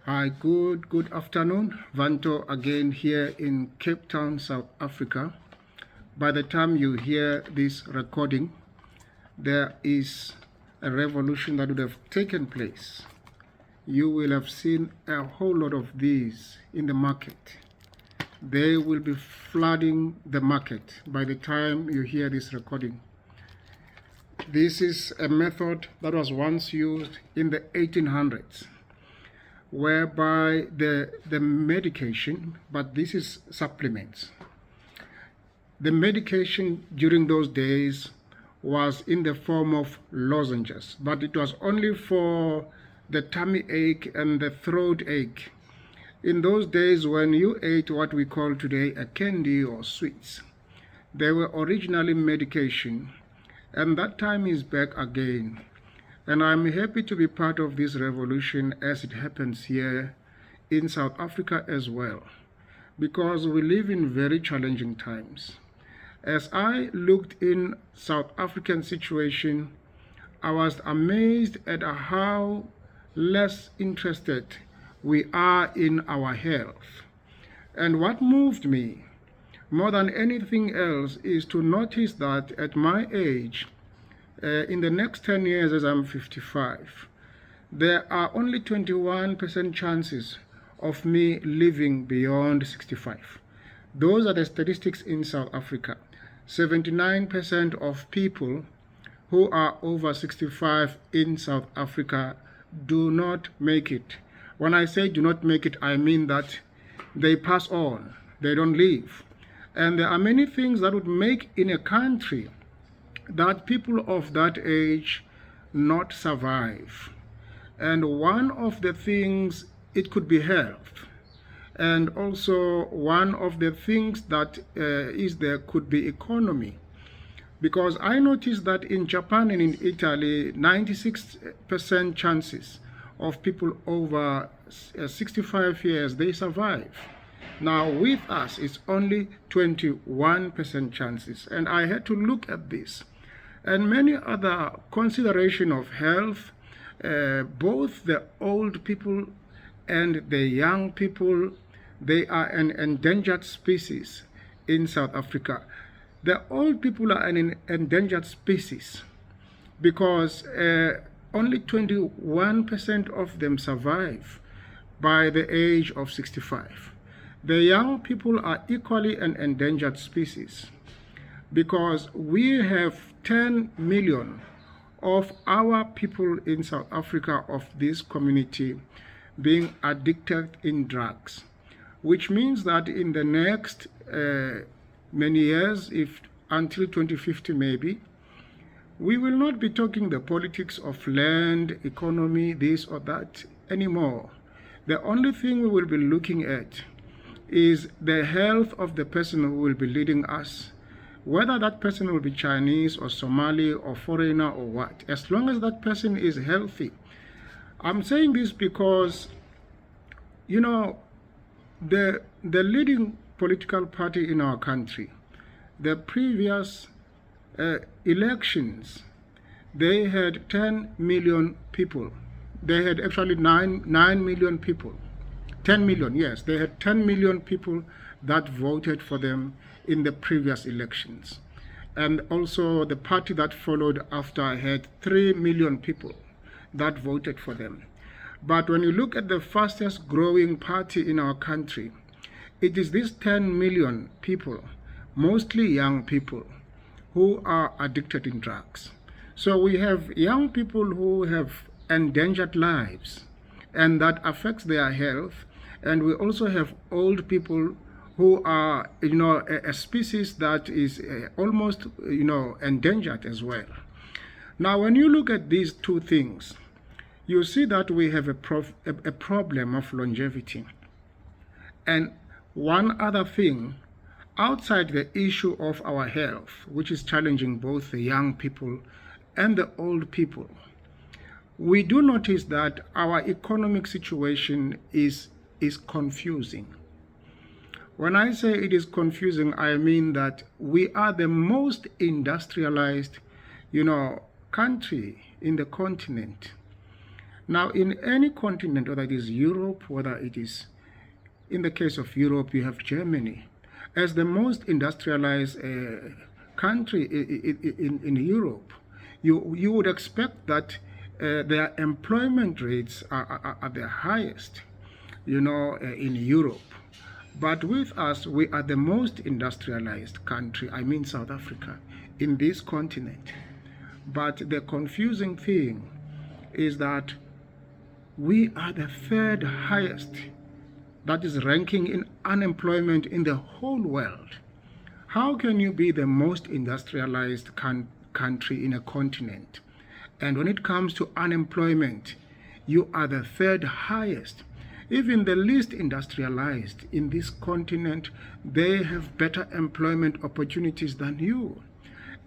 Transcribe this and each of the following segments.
Hi, good afternoon. Vanto again here in Cape Town, South Africa. By the time you hear this recording, there is a revolution that would have taken place. You will have seen a whole lot of these in the market. They will be flooding the market by the time you hear this recording. This is a method that was once used in the 1800s. Whereby the medication, but this is supplements. The medication during those days was in the form of lozenges, but it was only for the tummy ache and the throat ache. In those days when you ate what we call today a candy or sweets, they were originally medication, and that time is back again. And I'm happy to be part of this revolution as it happens here in South Africa as well, because we live in very challenging times. As I looked in South African situation, I was amazed at how less interested we are in our health. And what moved me more than anything else is to notice that at my age, in the next 10 years, as I'm 55, there are only 21% chances of me living beyond 65. Those are the statistics in South Africa. 79% of people who are over 65 in South Africa do not make it. When I say do not make it, I mean that they pass on, they don't live. And there are many things that would make in a country that people of that age not survive. And one of the things, it could be health. And also one of the things that is there could be economy. Because I noticed that in Japan and in Italy, 96% chances of people over 65 years, they survive. Now with us, it's only 21% chances. And I had to look at this. And many other consideration of health, both the old people and the young people, they are an endangered species in South Africa. The old people are an endangered species because only 21% of them survive by the age of 65. The young people are equally an endangered species because we have 10 million of our people in South Africa, of this community, being addicted in drugs, which means that in the next many years, if until 2050 maybe, we will not be talking the politics of land, economy, this or that anymore. The only thing we will be looking at is the health of the person who will be leading us, whether that person will be Chinese or Somali or foreigner or what, as long as that person is healthy. I'm saying this because, you know, the leading political party in our country, the previous elections, they had 10 million people. They had actually 9 million people. 10 million, yes, they had 10 million people that voted for them in the previous elections. And also the party that followed after had 3 million people that voted for them. But when you look at the fastest growing party in our country, it is these 10 million people, mostly young people, who are addicted in drugs. So we have young people who have endangered lives, and that affects their health. And we also have old people who are, you know, a species that is almost, you know, endangered as well. Now, when you look at these two things, you see that we have a problem of longevity. And one other thing, outside the issue of our health, which is challenging both the young people and the old people, we do notice that our economic situation is confusing. When I say it is confusing, I mean that we are the most industrialized, you know, country in the continent. Now, in any continent, whether it is Europe, whether it is, in the case of Europe, you have Germany as the most industrialized country in Europe. You would expect that their employment rates are the highest, in Europe. But with us, we are the most industrialized country, I mean South Africa, in this continent. But the confusing thing is that we are the third highest, that is ranking in unemployment in the whole world. How can you be the most industrialized country in a continent, and when it comes to unemployment, you are the third highest? Even the least industrialized in this continent, they have better employment opportunities than you.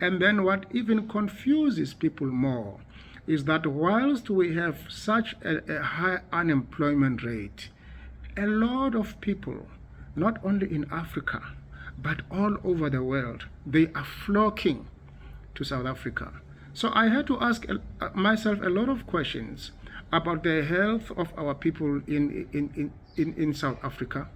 And then what even confuses people more is that whilst we have such a high unemployment rate, a lot of people, not only in Africa, but all over the world, they are flocking to South Africa. So I had to ask myself a lot of questions about the health of our people in South Africa,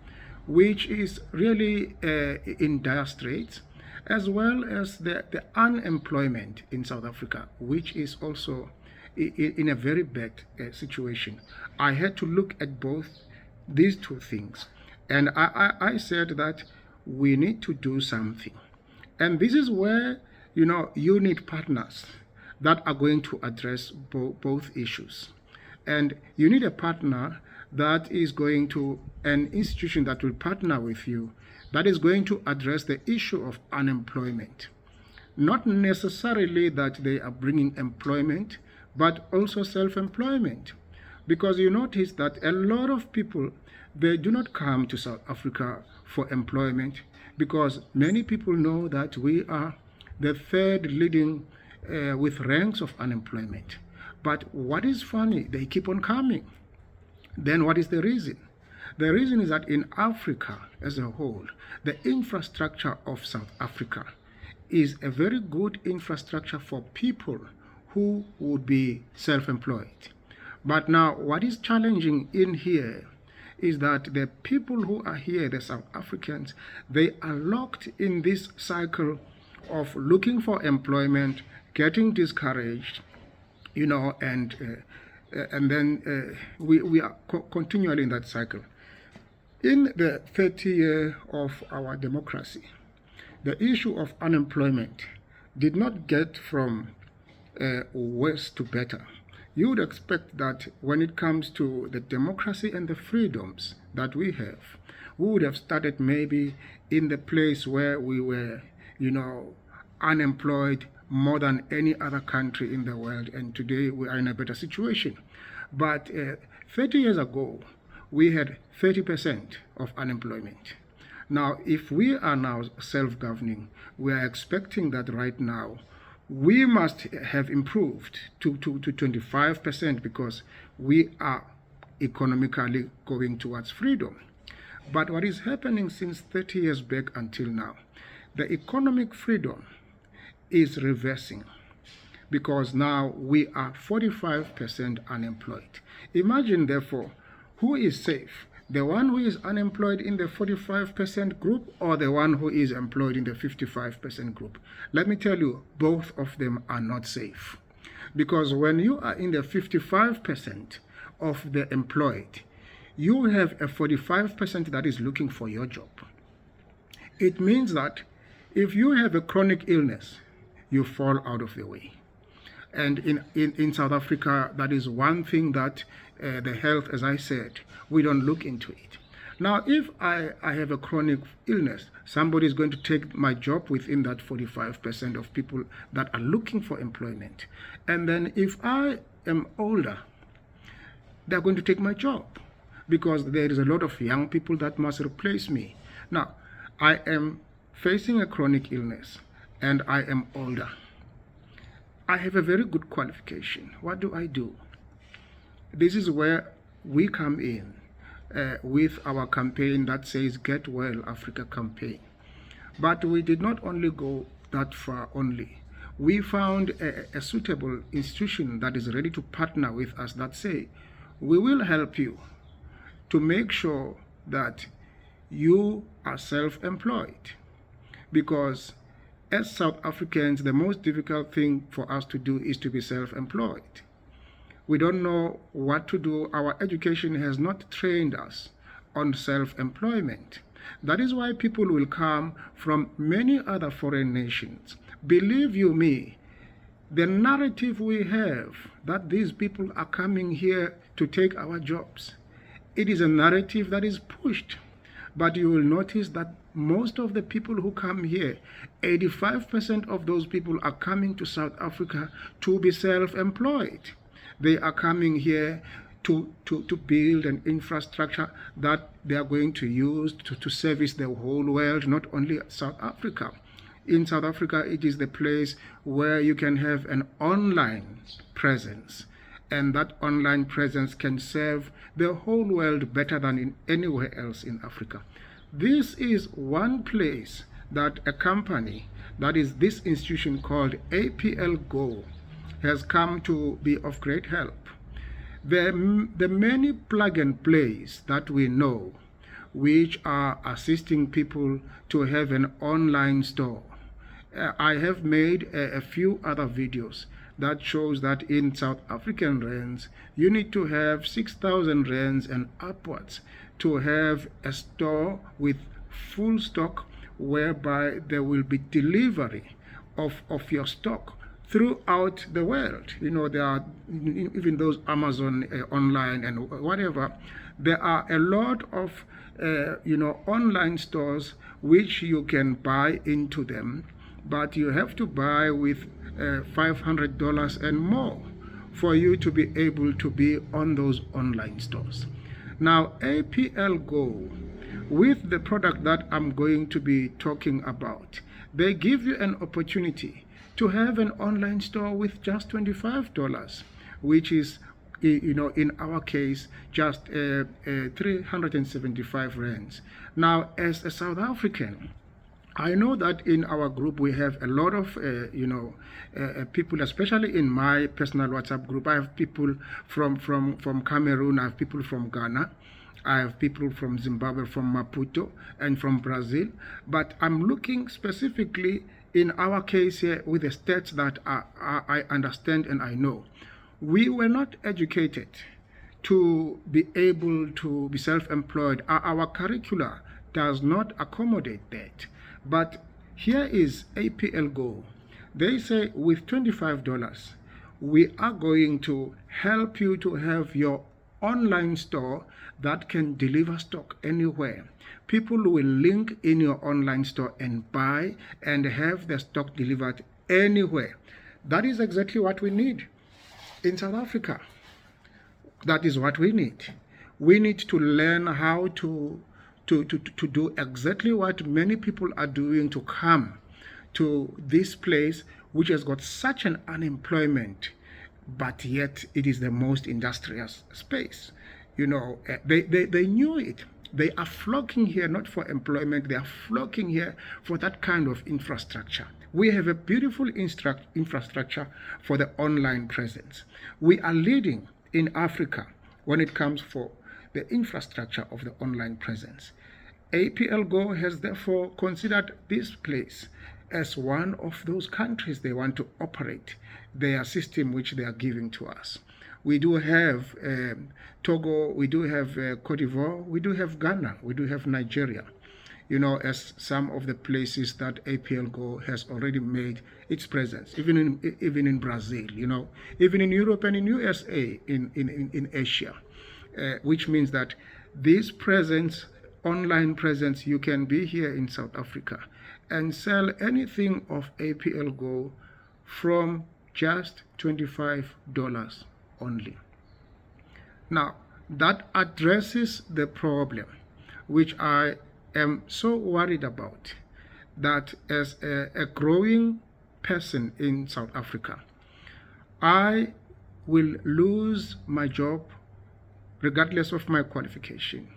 which is really in dire straits, as well as the unemployment in South Africa, which is also in a very bad situation. I had to look at both these two things, and I said that we need to do something. And this is where, you need partners that are going to address both issues. And you need a partner that is going to, an institution that will partner with you, that is going to address the issue of unemployment. Not necessarily that they are bringing employment, but also self-employment. Because you notice that a lot of people, they do not come to South Africa for employment, because many people know that we are the third leading with ranks of unemployment. But what is funny, they keep on coming. Then what is the reason? The reason is that in Africa as a whole, the infrastructure of South Africa is a very good infrastructure for people who would be self-employed. But now what is challenging in here is that the people who are here, the South Africans, they are locked in this cycle of looking for employment, getting discouraged, and then we are continually in that cycle. In the 30th year of our democracy, the issue of unemployment did not get from worse to better. You would expect that when it comes to the democracy and the freedoms that we would have started maybe in the place where we were, unemployed more than any other country in the world, and today we are in a better situation. But 30 years ago, we had 30% of unemployment. Now, if we are now self-governing, we are expecting that right now we must have improved to 25%, because we are economically going towards freedom. But what is happening since 30 years back until now, the economic freedom is reversing, because now we are 45% unemployed. Imagine, therefore, who is safe? The one who is unemployed in the 45% group, or the one who is employed in the 55% group? Let me tell you, both of them are not safe. Because when you are in the 55% of the employed, you have a 45% that is looking for your job. It means that if you have a chronic illness, you fall out of the way. And in South Africa, that is one thing that the health, as I said, we don't look into it. Now, if I have a chronic illness, somebody is going to take my job within that 45% of people that are looking for employment. And then if I am older, they're going to take my job, because there is a lot of young people that must replace me. Now, I am facing a chronic illness, and I am older. I have a very good qualification. What do? This is where we come in with our campaign that says Get Well Africa campaign. But we did not only go that far only. we found a suitable institution that is ready to partner with us, that say, we will help you to make sure that you are self-employed. Because as South Africans, the most difficult thing for us to do is to be self-employed. We don't know what to do. Our education has not trained us on self-employment. That is why people will come from many other foreign nations. Believe you me, the narrative we have that these people are coming here to take our jobs, it is a narrative that is pushed. But you will notice that most of the people who come here, 85% of those people are coming to South Africa to be self-employed. They are coming here to build an infrastructure that they are going to use to service the whole world, not only South Africa. In South Africa, it is the place where you can have an online presence, and that online presence can serve the whole world better than in anywhere else in Africa. This is one place that a company, that is this institution called APLGO, has come to be of great help. The many plug and plays that we know, which are assisting people to have an online store. I have made a few other videos that shows that in South African rands, you need to have 6,000 rands and upwards to have a store with full stock, whereby there will be delivery of your stock throughout the world. You know, there are even those Amazon online and whatever. There are a lot of online stores which you can buy into them, but you have to buy with $500 and more for you to be able to be on those online stores. Now, APLGO, with the product that I'm going to be talking about, they give you an opportunity to have an online store with just $25, which is, in our case, just 375 rands. Now, as a South African, I know that in our group we have a lot of people, especially in my personal WhatsApp group. I have people from Cameroon, I have people from Ghana, I have people from Zimbabwe, from Maputo, and from Brazil. But I'm looking specifically in our case here with the states that I understand and I know. We were not educated to be able to be self-employed. Our curricula does not accommodate that. But here is APLGO. They say with $25, we are going to help you to have your online store that can deliver stock anywhere. People will link in your online store and buy and have the stock delivered anywhere. That is exactly what we need in South Africa. That is what we need. We need to learn how to do exactly what many people are doing, to come to this place which has got such an unemployment, but yet it is the most industrious space. They knew it. They are flocking here not for employment, they are flocking here for that kind of infrastructure. We have a beautiful infrastructure for the online presence. We are leading in Africa when it comes for the infrastructure of the online presence. APLGO has therefore considered this place as one of those countries they want to operate their system which they are giving to us. We do have Togo, we do have Cote d'Ivoire, we do have Ghana, we do have Nigeria, as some of the places that APLGO has already made its presence, even in Brazil, even in Europe and in USA, in Asia, which means that this presence, online presence, you can be here in South Africa and sell anything of APLGO from just $25 only. Now, that addresses the problem which I am so worried about, that as a growing person in South Africa, I will lose my job regardless of my qualification.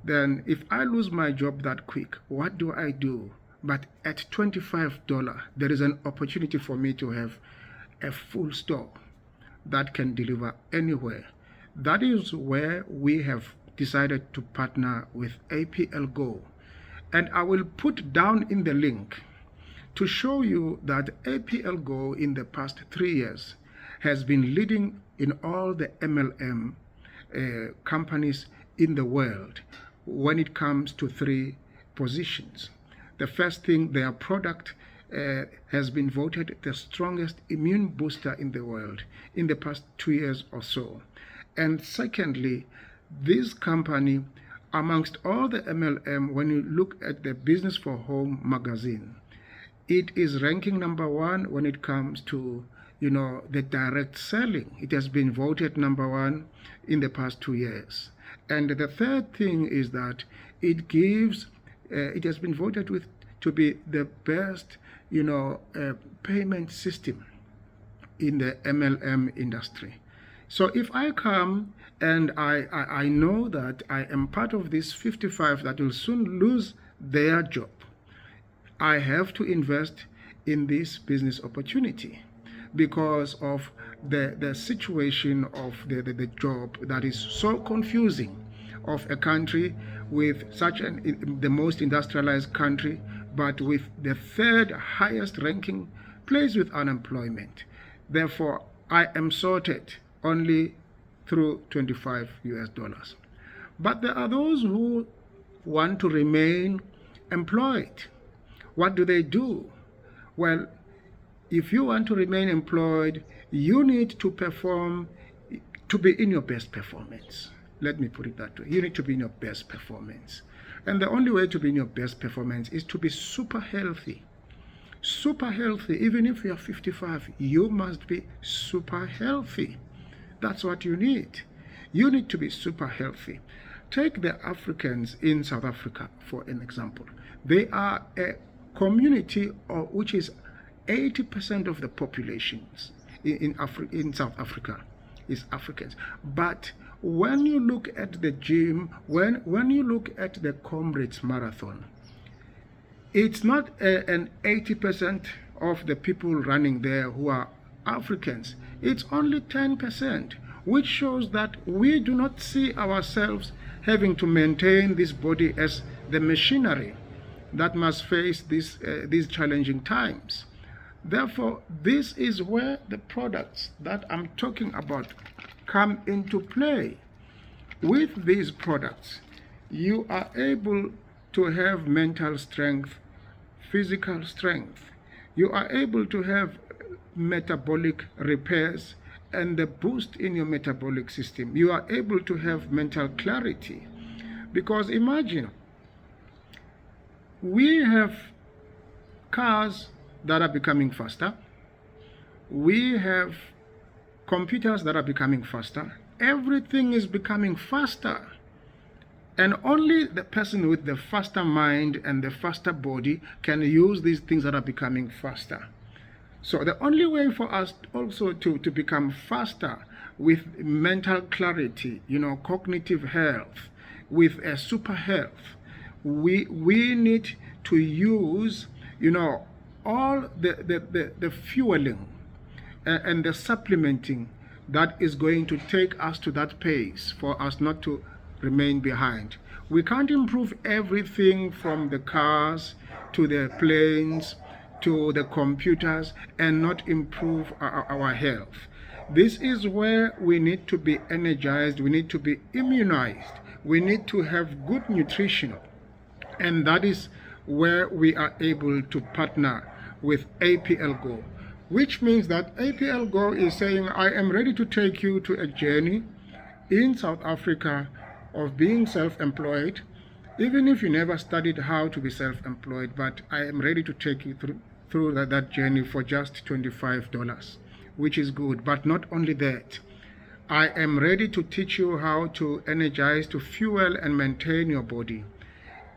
Then if I lose my job that quick, what do I do But at $25, there is an opportunity for me to have a full store that can deliver anywhere. That is where we have decided to partner with APLGO. And I will put down in the link to show you that APLGO in the past 3 years has been leading in all the MLM companies in the world when it comes to 3 positions. The first thing, their product has been voted the strongest immune booster in the world in the past 2 years or so. And secondly, this company, amongst all the MLM, when you look at the Business for Home magazine, it is ranking number 1 when it comes to, the direct selling. It has been voted number 1 in the past 2 years. And the third thing is that it gives, it has been voted to be the best, payment system in the MLM industry. So if I come and I know that I am part of this 55 that will soon lose their job, I have to invest in this business opportunity because of the situation of the job that is so confusing, of a country with the most industrialized country, but with the 3rd highest ranking place with unemployment. Therefore, I am sorted only through $25 US. But there are those who want to remain employed. What do? Well, if you want to remain employed, you need to perform, to be in your best performance. Let me put it that way. You need to be in your best performance. And the only way to be in your best performance is to be super healthy. Super healthy. Even if you are 55, you must be super healthy. That's what you need. You need to be super healthy. Take the Africans in South Africa, for an example. They are a community which is 80% of the populations in South Africa is Africans. But when you look at the gym, when you look at the Comrades Marathon, it's not an 80% of the people running there who are Africans. It's only 10%, which shows that we do not see ourselves having to maintain this body as the machinery that must face these challenging times. Therefore, this is where the products that I'm talking about come into play. With these products, you are able to have mental strength, physical strength. You are able to have metabolic repairs and the boost in your metabolic system. You are able to have mental clarity. Because imagine, we have cars that are becoming faster. We have computers that are becoming faster. Everything is becoming faster. And only the person with the faster mind and the faster body can use these things that are becoming faster. So the only way for us also to become faster with mental clarity, cognitive health, with a super health, we need to use, all the fueling and the supplementing that is going to take us to that pace for us not to remain behind. We can't improve everything from the cars to the planes to the computers and not improve our health. This is where we need to be energized, we need to be immunized, we need to have good nutrition, and that is where we are able to partner with APLGO, which means that APLGO is saying, I am ready to take you to a journey in South Africa of being self-employed, even if you never studied how to be self-employed, but I am ready to take you through that journey for just $25, which is good. But not only that, I am ready to teach you how to energize, to fuel and maintain your body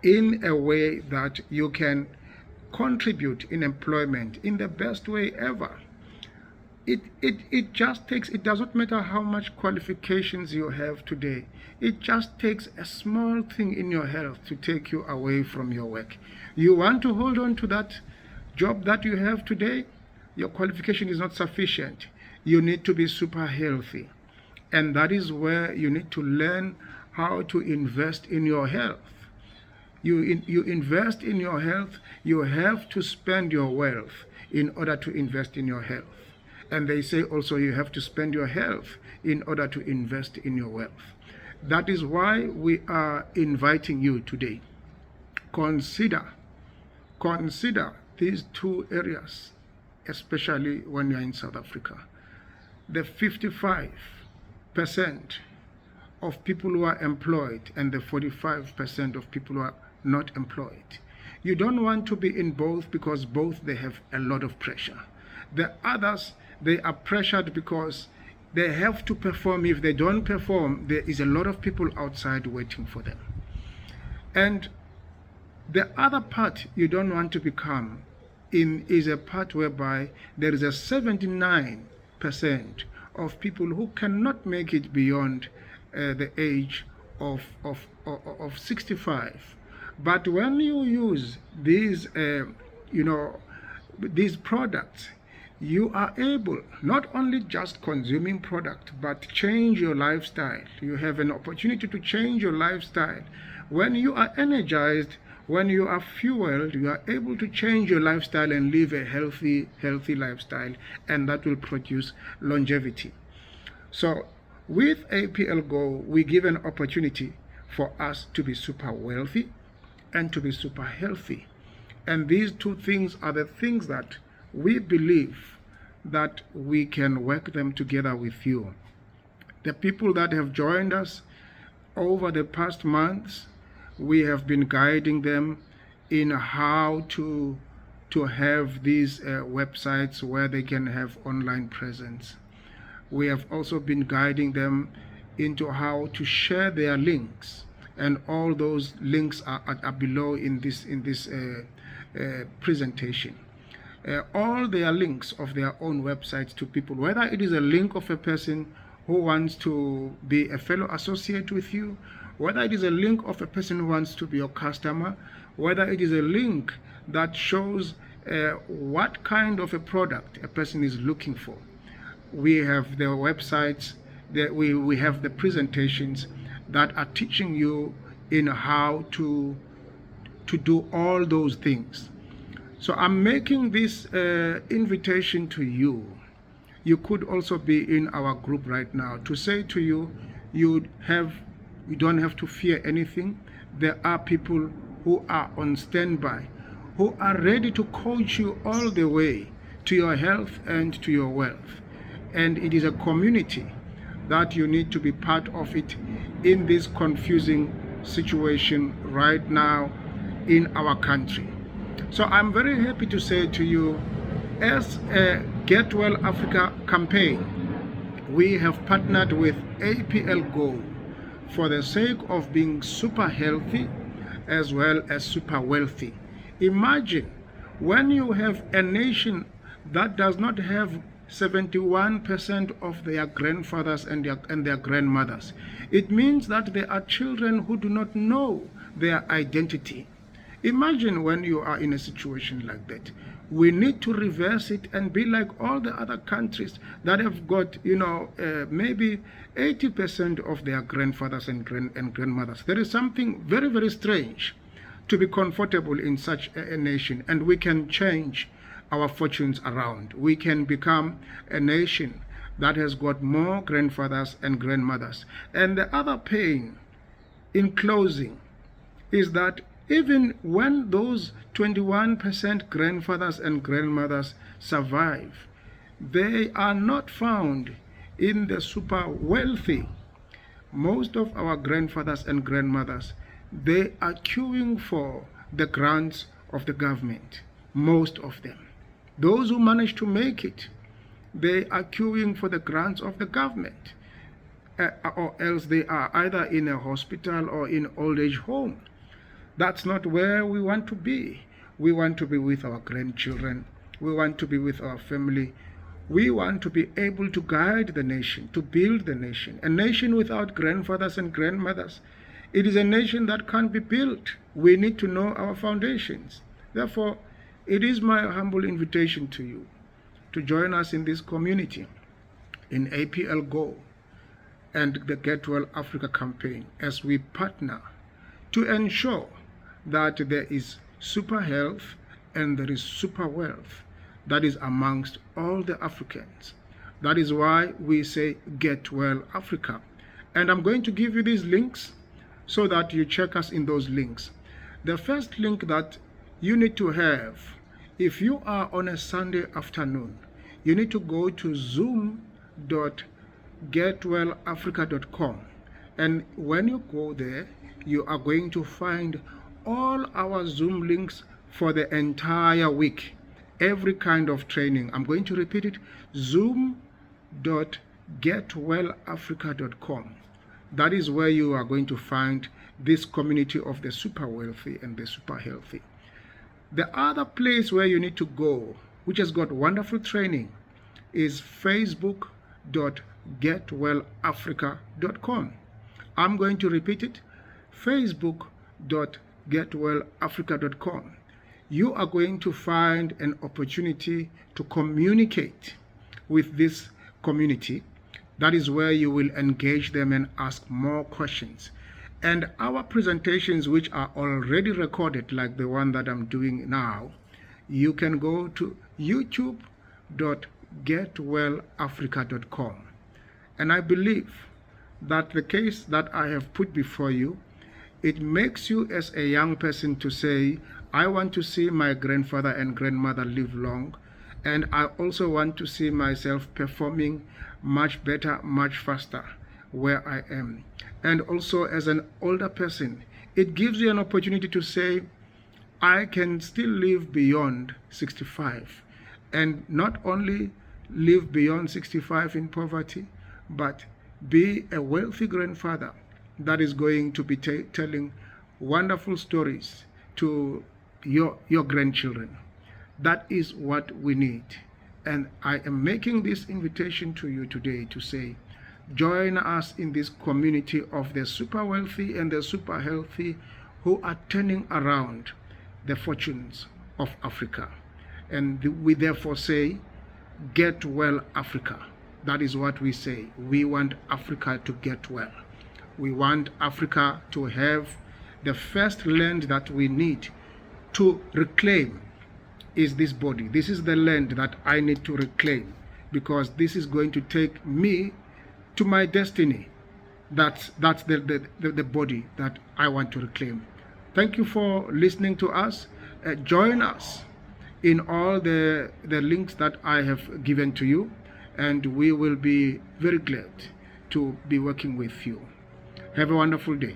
in a way that you can contribute in employment in the best way ever. it just takes, it doesn't matter how much qualifications you have today. It just takes a small thing in your health to take you away from your work. You want to hold on to that job that you have today, your qualification is not sufficient. You need to be super healthy. And that is where you need to learn how to invest in your health. You invest in your health, you have to spend your wealth in order to invest in your health. And they say also you have to spend your health in order to invest in your wealth. That is why we are inviting you today. Consider these two areas, especially when you're in South Africa. The 55% of people who are employed and the 45% of people who are not employed. You don't want to be in both, because both, they have a lot of pressure. The others, they are pressured because they have to perform. If they don't perform, there is a lot of people outside waiting for them. And the other part you don't want to become in is a part whereby there is a 79% of people who cannot make it beyond the age of 65. But when you use these these products, you are able not only just consuming product, but change your lifestyle. You have an opportunity to change your lifestyle. When you are energized, when you are fueled, you are able to change your lifestyle and live a healthy lifestyle, and that will produce longevity. So with APLGO, we give an opportunity for us to be super wealthy and to be super healthy. And these two things are the things that we believe that we can work them together with you. The people that have joined us over the past months, we have been guiding them in how to have these websites where they can have online presence. We have also been guiding them into how to share their links, and all those links are below in this presentation. All their links of their own websites to people, whether it is a link of a person who wants to be a fellow associate with you, whether it is a link of a person who wants to be your customer, whether it is a link that shows what kind of a product a person is looking for. We have the websites, we have the presentations that are teaching you in how to do all those things. So I'm making this invitation to you. You could also be in our group right now to say to you, you don't have to fear anything. There are people who are on standby, who are ready to coach you all the way to your health and to your wealth. And it is a community that you need to be part of it in this confusing situation right now in our country. So I'm very happy to say to you, as a Get Well Africa campaign, we have partnered with APLGO for the sake of being super healthy as well as super wealthy. Imagine when you have a nation that does not have 71% of their grandfathers and their grandmothers. It means that there are children who do not know their identity. Imagine when you are in a situation like that. We need to reverse it and be like all the other countries that have got, maybe 80% of their grandfathers and grandmothers. There is something very, very strange to be comfortable in such a nation, and we can change our fortunes around. We can become a nation that has got more grandfathers and grandmothers. And the other pain in closing is that even when those 21% grandfathers and grandmothers survive, they are not found in the super wealthy. Most of our grandfathers and grandmothers, they are queuing for the grants of the government, most of them. Those who manage to make it, they are queuing for the grants of the government, or else they are either in a hospital or in old age home. That's not where we want to be. We want to be with our grandchildren. We want to be with our family. We want to be able to guide the nation, to build the nation. A nation without grandfathers and grandmothers, it is a nation that can't be built. We need to know our foundations. Therefore, it is my humble invitation to you to join us in this community, in APLGO and the Get Well Africa campaign, as we partner to ensure that there is super health and there is super wealth that is amongst all the Africans. That is why we say Get Well Africa. And I'm going to give you these links so that you check us in those links. The first link that you need to have, if you are on a Sunday afternoon, you need to go to zoom.getwellafrica.com. And when you go there, you are going to find all our Zoom links for the entire week. Every kind of training. I'm going to repeat it. Zoom.getwellafrica.com. That is where you are going to find this community of the super wealthy and the super healthy. The other place where you need to go, which has got wonderful training, is facebook.getwellafrica.com. I'm going to repeat it. facebook.getwellafrica.com. You are going to find an opportunity to communicate with this community. That is where you will engage them and ask more questions. And our presentations, which are already recorded, like the one that I'm doing now, you can go to youtube.getwellafrica.com. And I believe that the case that I have put before you, it makes you as a young person to say, I want to see my grandfather and grandmother live long, and I also want to see myself performing much better, much faster where I am. And also as an older person, it gives you an opportunity to say, I can still live beyond 65, and not only live beyond 65 in poverty, but be a wealthy grandfather that is going to be telling wonderful stories to your grandchildren. That is what we need. And I am making this invitation to you today to say, join us in this community of the super wealthy and the super healthy who are turning around the fortunes of Africa. And we therefore say, Get Well Africa. That is what we say. We want Africa to get well. We want Africa to have the first land that we need to reclaim is this body. This is the land that I need to reclaim, because this is going to take me to my destiny. That's the body that I want to reclaim. Thank you for listening to us. Join us in all the links that I have given to you, and we will be very glad to be working with you. Have a wonderful day.